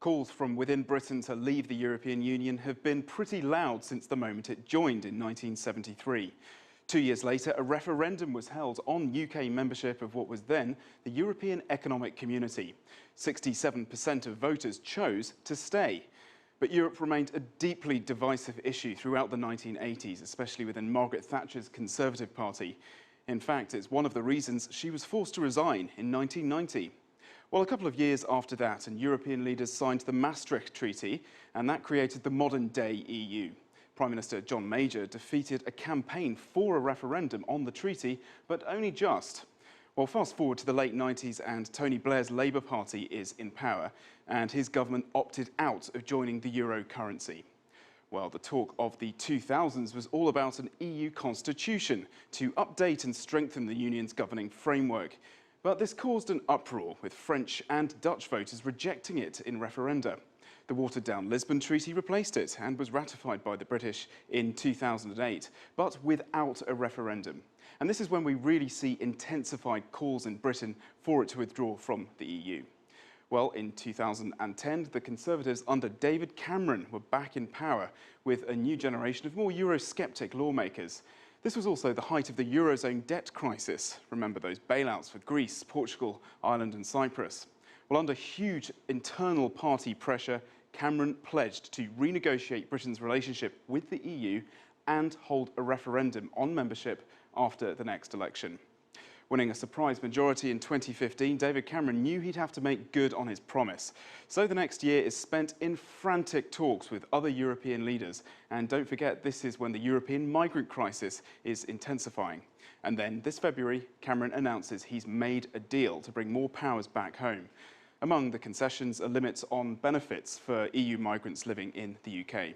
Calls from within Britain to leave the European Union have been pretty loud since the moment it joined in 1973. 2 years later, a referendum was held on UK membership of what was then the European Economic Community. 67% of voters chose to stay. But Europe remained a deeply divisive issue throughout the 1980s, especially within Margaret Thatcher's Conservative Party. In fact, it's one of the reasons she was forced to resign in 1990. Well, a couple of years after that, and European leaders signed the Maastricht Treaty, and that created the modern-day EU. Prime Minister John Major defeated a campaign for a referendum on the treaty, but only just. Well, fast forward to the late 90s and Tony Blair's Labour Party is in power, and his government opted out of joining the euro currency. Well, the talk of the 2000s was all about an EU constitution to update and strengthen the union's governing framework. But this caused an uproar, with French and Dutch voters rejecting it in referenda. The watered-down Lisbon Treaty replaced it and was ratified by the British in 2008, but without a referendum. And this is when we really see intensified calls in Britain for it to withdraw from the EU. Well, in 2010, the Conservatives under David Cameron were back in power with a new generation of more Eurosceptic lawmakers. This was also the height of the Eurozone debt crisis. Remember those bailouts for Greece, Portugal, Ireland and Cyprus. Well, under huge internal party pressure, Cameron pledged to renegotiate Britain's relationship with the EU and hold a referendum on membership after the next election. Winning a surprise majority in 2015, David Cameron knew he'd have to make good on his promise. So the next year is spent in frantic talks with other European leaders. And don't forget, this is when the European migrant crisis is intensifying. And then this February, Cameron announces he's made a deal to bring more powers back home. Among the concessions are limits on benefits for EU migrants living in the UK.